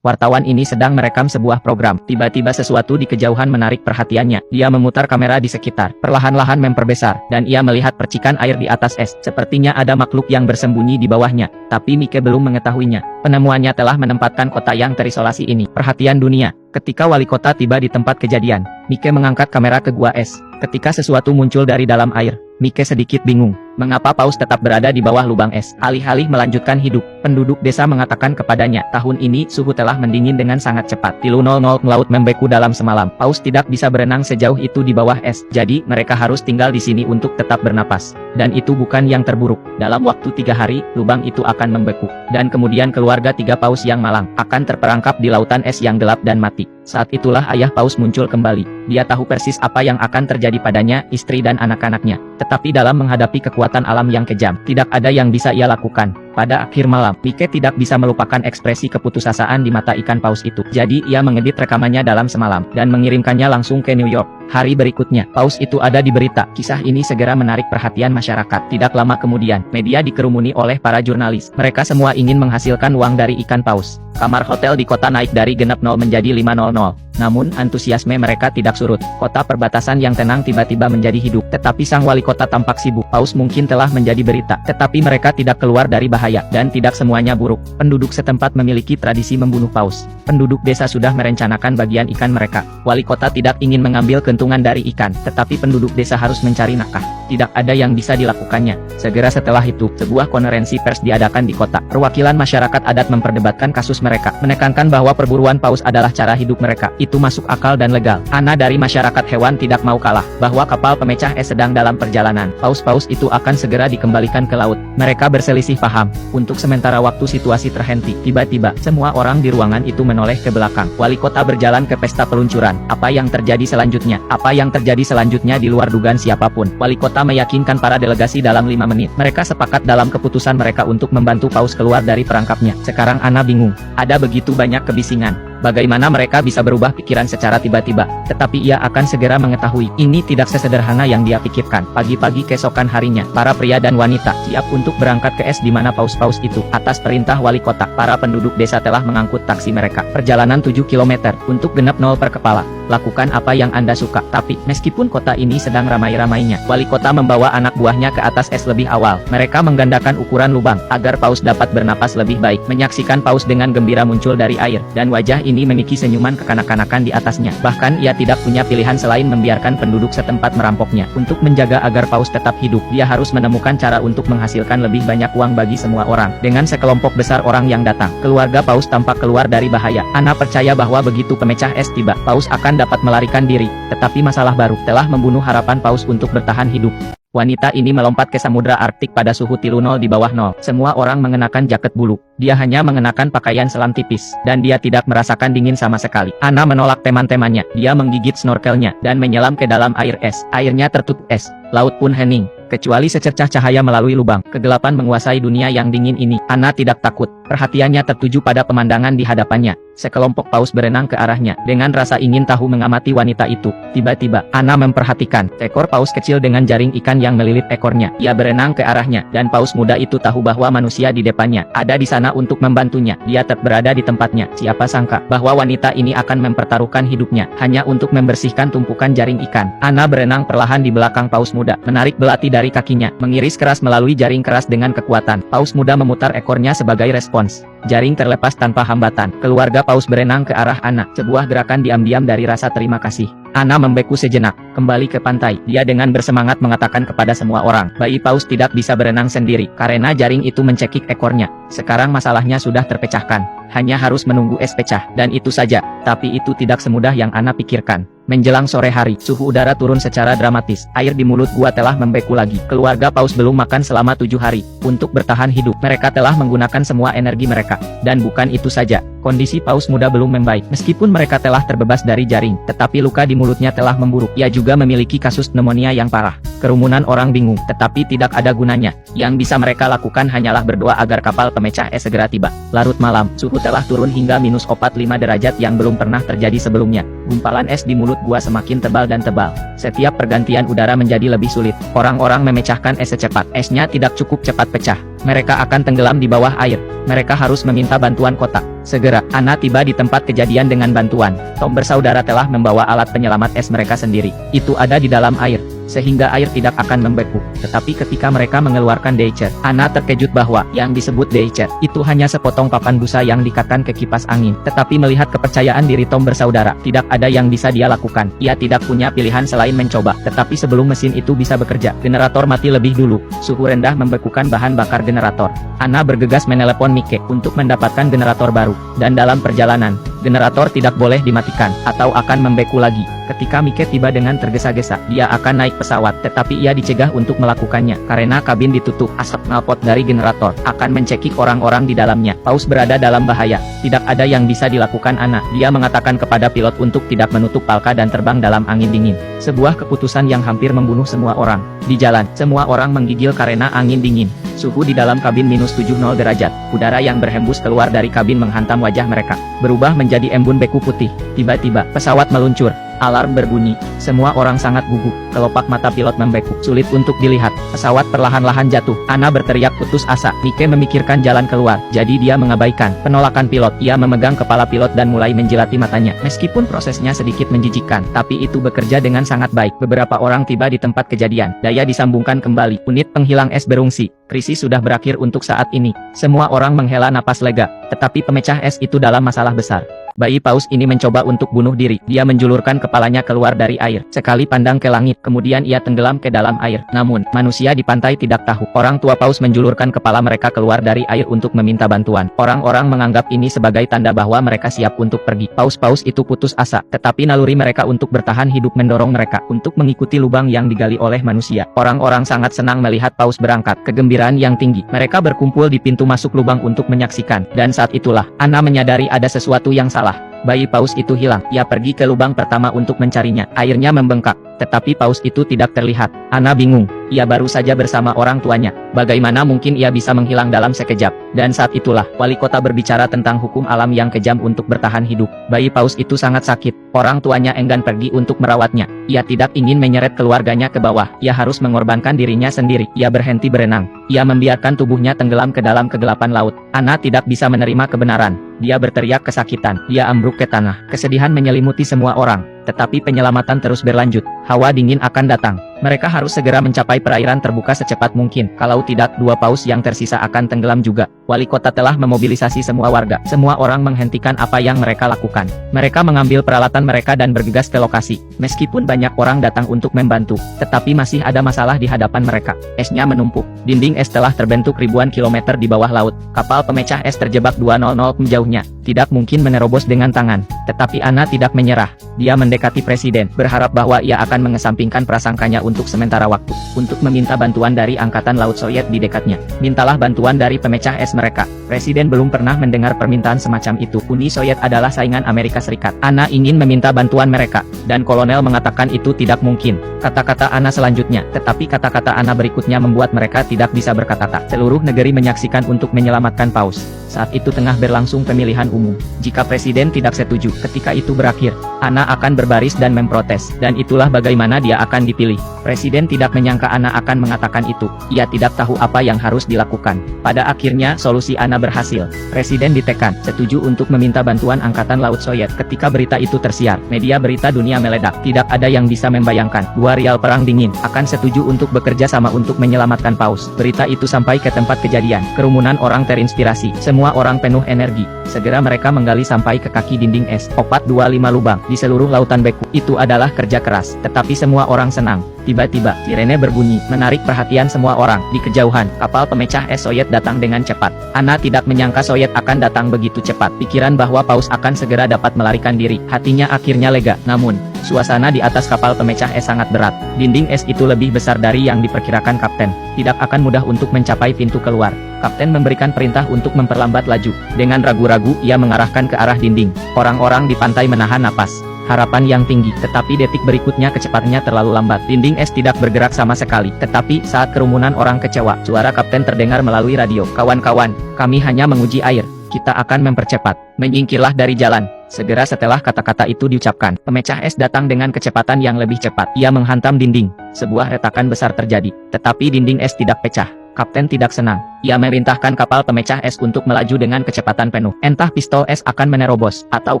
Wartawan ini sedang merekam sebuah program. Tiba-tiba sesuatu di kejauhan menarik perhatiannya. Dia memutar kamera di sekitar, perlahan-lahan memperbesar, dan ia melihat percikan air di atas es. Sepertinya ada makhluk yang bersembunyi di bawahnya, tapi Mike belum mengetahuinya. Penemuannya telah menempatkan kota yang terisolasi ini perhatian dunia. Ketika wali kota tiba di tempat kejadian, Mike mengangkat kamera ke gua es. Ketika sesuatu muncul dari dalam air, Mike sedikit bingung. Mengapa paus tetap berada di bawah lubang es? Alih-alih melanjutkan hidup, penduduk desa mengatakan kepadanya, tahun ini suhu telah mendingin dengan sangat cepat. Tilu 00 laut membeku dalam semalam. Paus tidak bisa berenang sejauh itu di bawah es. Jadi, mereka harus tinggal di sini untuk tetap bernapas. Dan itu bukan yang terburuk. Dalam waktu 3 hari, lubang itu akan membeku. Dan kemudian keluarga 3 paus yang malang akan terperangkap di lautan es yang gelap dan mati. Saat itulah ayah paus muncul kembali. Dia tahu persis apa yang akan terjadi padanya, istri dan anak-anaknya. Tetapi dalam menghadapi kekuatan alam yang kejam, tidak ada yang bisa ia lakukan. Pada akhir malam, Mike tidak bisa melupakan ekspresi keputusasaan di mata ikan paus itu. Jadi ia mengedit rekamannya dalam semalam, dan mengirimkannya langsung ke New York. Hari berikutnya, paus itu ada di berita. Kisah ini segera menarik perhatian masyarakat. Tidak lama kemudian, media dikerumuni oleh para jurnalis. Mereka semua ingin menghasilkan uang dari ikan paus. Kamar hotel di kota naik dari genap 0 menjadi 500. Namun, antusiasme mereka tidak surut. Kota perbatasan yang tenang tiba-tiba menjadi hidup. Tetapi sang wali kota tampak sibuk. Paus mungkin telah menjadi berita. Tetapi mereka tidak keluar dari bahaya. Dan tidak semuanya buruk. Penduduk setempat memiliki tradisi membunuh paus. Penduduk desa sudah merencanakan bagian ikan mereka. Wali kota tidak ingin mengambil keuntungan dari ikan. Tetapi penduduk desa harus mencari nafkah. Tidak ada yang bisa dilakukannya. Segera setelah itu, sebuah konferensi pers diadakan di kota. Perwakilan masyarakat adat memperdebatkan kasus mereka. Menekankan bahwa perburuan paus adalah cara hidup mereka. Itu masuk akal dan legal. Ana dari masyarakat hewan tidak mau kalah, bahwa kapal pemecah es sedang dalam perjalanan. Paus-paus itu akan segera dikembalikan ke laut. Mereka berselisih paham. Untuk sementara waktu situasi terhenti. Tiba-tiba, semua orang di ruangan itu menoleh ke belakang. Wali kota berjalan ke pesta peluncuran. Apa yang terjadi selanjutnya? Apa yang terjadi selanjutnya di luar dugaan siapapun. Wali kota meyakinkan para delegasi dalam 5 menit. Mereka sepakat dalam keputusan mereka untuk membantu paus keluar dari perangkapnya. Sekarang Ana bingung. Ada begitu banyak kebisingan. Bagaimana mereka bisa berubah pikiran secara tiba-tiba? Tetapi ia akan segera mengetahui, ini tidak sesederhana yang dia pikirkan. Pagi-pagi keesokan harinya, para pria dan wanita siap untuk berangkat ke es di mana paus-paus itu. Atas perintah wali kota, para penduduk desa telah mengangkut taksi mereka. Perjalanan 7 km, untuk genap 0 per kepala. Lakukan apa yang Anda suka. Tapi, meskipun kota ini sedang ramai-ramainya, wali kota membawa anak buahnya ke atas es lebih awal. Mereka menggandakan ukuran lubang, agar paus dapat bernapas lebih baik. Menyaksikan paus dengan gembira muncul dari air, dan wajah ini memiliki senyuman kekanak-kanakan di atasnya. Bahkan ia tidak punya pilihan selain membiarkan penduduk setempat merampoknya. Untuk menjaga agar paus tetap hidup, dia harus menemukan cara untuk menghasilkan lebih banyak uang bagi semua orang. Dengan sekelompok besar orang yang datang, keluarga paus tampak keluar dari bahaya. Ana percaya bahwa begitu pemecah es tiba, paus akan dapat melarikan diri. Tetapi masalah baru telah membunuh harapan paus untuk bertahan hidup. Wanita ini melompat ke samudra Arktik pada suhu tilu 0 di bawah 0. Semua orang mengenakan jaket bulu. Dia hanya mengenakan pakaian selam tipis, dan dia tidak merasakan dingin sama sekali. Ana menolak teman-temannya. Dia menggigit snorkelnya, dan menyelam ke dalam air es. Airnya tertutup es. Laut pun hening. Kecuali secercah cahaya melalui lubang. Kegelapan menguasai dunia yang dingin ini. Ana tidak takut. Perhatiannya tertuju pada pemandangan di hadapannya. Sekelompok paus berenang ke arahnya. Dengan rasa ingin tahu mengamati wanita itu. Tiba-tiba, Ana memperhatikan ekor paus kecil dengan jaring ikan yang melilit ekornya. Ia berenang ke arahnya, dan paus muda itu tahu bahwa manusia di depannya ada di sana untuk membantunya. Dia tetap berada di tempatnya. Siapa sangka bahwa wanita ini akan mempertaruhkan hidupnya hanya untuk membersihkan tumpukan jaring ikan. Ana berenang perlahan di belakang paus muda, menarik belati dari kakinya, mengiris keras melalui jaring keras dengan kekuatan. Paus muda memutar ekornya sebagai respons. Jaring terlepas tanpa hambatan. Keluarga paus berenang ke arah Ana. Sebuah gerakan diam-diam dari rasa terima kasih. Ana membeku sejenak, kembali ke pantai. Dia dengan bersemangat mengatakan kepada semua orang, bayi paus tidak bisa berenang sendiri, karena jaring itu mencekik ekornya. Sekarang masalahnya sudah terpecahkan. Hanya harus menunggu es pecah, dan itu saja. Tapi itu tidak semudah yang Ana pikirkan. Menjelang sore hari, suhu udara turun secara dramatis. Air di mulut gua telah membeku lagi. Keluarga paus belum makan selama 7 hari. Untuk bertahan hidup, mereka telah menggunakan semua energi mereka. Dan bukan itu saja. Kondisi paus muda belum membaik. Meskipun mereka telah terbebas dari jaring, tetapi luka di mulutnya telah memburuk. Ia juga memiliki kasus pneumonia yang parah. Kerumunan orang bingung, tetapi tidak ada gunanya. Yang bisa mereka lakukan hanyalah berdoa agar kapal pemecah es segera tiba. Larut malam, suhu telah turun hingga -45 derajat yang belum pernah terjadi sebelumnya. Gumpalan es di mulut gua semakin tebal dan tebal. Setiap pergantian udara menjadi lebih sulit. Orang-orang memecahkan es secepat. Esnya tidak cukup cepat pecah. Mereka akan tenggelam di bawah air. Mereka harus meminta bantuan kota. Segera, Anna tiba di tempat kejadian dengan bantuan. Tom bersaudara telah membawa alat penyelamat es mereka sendiri. Itu ada di dalam air, sehingga air tidak akan membeku. Tetapi ketika mereka mengeluarkan Deicher, Anna terkejut bahwa yang disebut Deicher itu hanya sepotong papan busa yang diikatkan ke kipas angin. Tetapi melihat kepercayaan diri Tom bersaudara, tidak ada yang bisa dia lakukan. Ia tidak punya pilihan selain mencoba. Tetapi sebelum mesin itu bisa bekerja, generator mati lebih dulu. Suhu rendah membekukan bahan bakar generator. Anna bergegas menelepon Mike untuk mendapatkan generator baru. Dan dalam perjalanan, generator tidak boleh dimatikan, atau akan membeku lagi. Ketika Mike tiba dengan tergesa-gesa, dia akan naik pesawat, tetapi ia dicegah untuk melakukannya, karena kabin ditutup. Asap knalpot dari generator akan mencekik orang-orang di dalamnya. Paus berada dalam bahaya. Tidak ada yang bisa dilakukan Anna. Dia mengatakan kepada pilot untuk tidak menutup palka dan terbang dalam angin dingin. Sebuah keputusan yang hampir membunuh semua orang. Di jalan, semua orang menggigil karena angin dingin. Suhu di dalam kabin minus 70 derajat. Udara yang berhembus keluar dari kabin menghantam wajah mereka, berubah menjadi embun beku putih. Tiba-tiba, pesawat meluncur. Alarm berbunyi. Semua orang sangat gugup. Kelopak mata pilot membeku. Sulit untuk dilihat. Pesawat perlahan-lahan jatuh. Anna berteriak putus asa. Mike memikirkan jalan keluar. Jadi dia mengabaikan penolakan pilot. Ia memegang kepala pilot dan mulai menjilati matanya. Meskipun prosesnya sedikit menjijikkan, tapi itu bekerja dengan sangat baik. Beberapa orang tiba di tempat kejadian. Daya disambungkan kembali. Unit penghilang es berungsi. Krisis sudah berakhir untuk saat ini. Semua orang menghela napas lega. Tetapi pemecah es itu dalam masalah besar. Bayi paus ini mencoba untuk bunuh diri. Dia menjulurkan kepalanya keluar dari air. Sekali pandang ke langit, kemudian ia tenggelam ke dalam air. Namun, manusia di pantai tidak tahu. Orang tua paus menjulurkan kepala mereka keluar dari air untuk meminta bantuan. Orang-orang menganggap ini sebagai tanda bahwa mereka siap untuk pergi. Paus-paus itu putus asa, tetapi naluri mereka untuk bertahan hidup mendorong mereka untuk mengikuti lubang yang digali oleh manusia. Orang-orang sangat senang melihat paus berangkat. Kegembiraan yang tinggi. Mereka berkumpul di pintu masuk lubang untuk menyaksikan. Dan saat itulah, Anna menyadari ada sesuatu yang salah. Bayi paus itu hilang. Ia pergi ke lubang pertama untuk mencarinya. Airnya membengkak, tetapi paus itu tidak terlihat. Anna bingung. Ia baru saja bersama orang tuanya. Bagaimana mungkin ia bisa menghilang dalam sekejap? Dan saat itulah, wali kota berbicara tentang hukum alam yang kejam untuk bertahan hidup. Bayi paus itu sangat sakit. Orang tuanya enggan pergi untuk merawatnya. Ia tidak ingin menyeret keluarganya ke bawah. Ia harus mengorbankan dirinya sendiri. Ia berhenti berenang. Ia membiarkan tubuhnya tenggelam ke dalam kegelapan laut. Anna tidak bisa menerima kebenaran. Dia berteriak kesakitan. Dia ambruk ke tanah. Kesedihan menyelimuti semua orang. Tetapi penyelamatan terus berlanjut. Hawa dingin akan datang. Mereka harus segera mencapai perairan terbuka secepat mungkin. Kalau tidak, dua paus yang tersisa akan tenggelam juga. Wali kota telah memobilisasi semua warga. Semua orang menghentikan apa yang mereka lakukan. Mereka mengambil peralatan mereka dan bergegas ke lokasi. Meskipun banyak orang datang untuk membantu, tetapi masih ada masalah di hadapan mereka. Esnya menumpuk. Dinding es telah terbentuk ribuan kilometer di bawah laut. Kapal pemecah es terjebak 200 menjauhnya. Tidak mungkin menerobos dengan tangan. Tetapi Anna tidak menyerah. Dia mendekati presiden, berharap bahwa ia akan mengesampingkan prasangkanya untuk sementara waktu, untuk meminta bantuan dari Angkatan Laut Soviet di dekatnya. Mintalah bantuan dari pemecah es mereka. Presiden belum pernah mendengar permintaan semacam itu. Uni Soviet adalah saingan Amerika Serikat. Anna ingin meminta bantuan mereka, dan kolonel mengatakan itu tidak mungkin. Kata-kata Anna selanjutnya, tetapi kata-kata Anna berikutnya membuat mereka tidak bisa berkata-kata. Seluruh negeri menyaksikan untuk menyelamatkan paus. Saat itu tengah berlangsung pemilihan umum. Jika presiden tidak setuju, ketika itu berakhir, Anna akan berbaris dan memprotes, dan itulah bagaimana dia akan dipilih. Presiden tidak menyangka Anna akan mengatakan itu. Ia tidak tahu apa yang harus dilakukan. Pada akhirnya, solusi Anna berhasil. Presiden ditekan, setuju untuk meminta bantuan Angkatan Laut Soviet. Ketika berita itu tersiar, media berita dunia meledak. Tidak ada yang bisa membayangkan, dua rial perang dingin, akan setuju untuk bekerja sama untuk menyelamatkan paus. Berita itu sampai ke tempat kejadian. Kerumunan orang terinspirasi. Semua orang penuh energi. Segera mereka menggali sampai ke kaki dinding es. 425 lubang di seluruh lautan beku. Itu adalah kerja keras, tetapi semua orang senang. Tiba-tiba, sirene berbunyi, menarik perhatian semua orang. Di kejauhan, kapal pemecah es Soviet datang dengan cepat. Anna tidak menyangka Soviet akan datang begitu cepat. Pikiran bahwa paus akan segera dapat melarikan diri. Hatinya akhirnya lega. Namun, suasana di atas kapal pemecah es sangat berat. Dinding es itu lebih besar dari yang diperkirakan kapten. Tidak akan mudah untuk mencapai pintu keluar. Kapten memberikan perintah untuk memperlambat laju. Dengan ragu-ragu, ia mengarahkan ke arah dinding. Orang-orang di pantai menahan napas. Harapan yang tinggi, tetapi detik berikutnya kecepatannya terlalu lambat. Dinding es tidak bergerak sama sekali. Tetapi, saat kerumunan orang kecewa, suara kapten terdengar melalui radio. Kawan-kawan, kami hanya menguji air. Kita akan mempercepat. Menyingkirlah dari jalan. Segera setelah kata-kata itu diucapkan, pemecah es datang dengan kecepatan yang lebih cepat. Ia menghantam dinding. Sebuah retakan besar terjadi, tetapi dinding es tidak pecah. Kapten tidak senang. Ia memerintahkan kapal pemecah es untuk melaju dengan kecepatan penuh. Entah pistol es akan menerobos, atau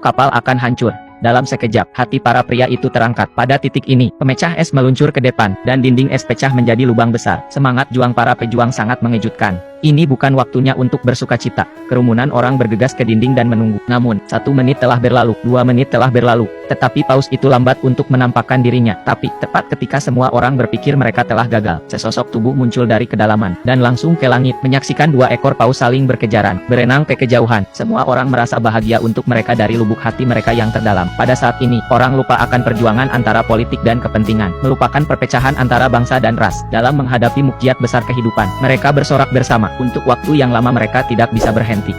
kapal akan hancur. Dalam sekejap, hati para pria itu terangkat. Pada titik ini, pemecah es meluncur ke depan, dan dinding es pecah menjadi lubang besar. Semangat juang para pejuang sangat mengejutkan. Ini bukan waktunya untuk bersukacita. Kerumunan orang bergegas ke dinding dan menunggu. Namun, 1 menit telah berlalu, 2 menit telah berlalu. Tetapi paus itu lambat untuk menampakkan dirinya. Tapi, tepat ketika semua orang berpikir mereka telah gagal, sesosok tubuh muncul dari kedalaman, dan langsung ke langit, menyaksikan 2 ekor paus saling berkejaran, berenang ke kejauhan. Semua orang merasa bahagia untuk mereka dari lubuk hati mereka yang terdalam. Pada saat ini, orang lupa akan perjuangan antara politik dan kepentingan, melupakan perpecahan antara bangsa dan ras. Dalam menghadapi mukjizat besar kehidupan, mereka bersorak bersama. Untuk waktu yang lama mereka tidak bisa berhenti.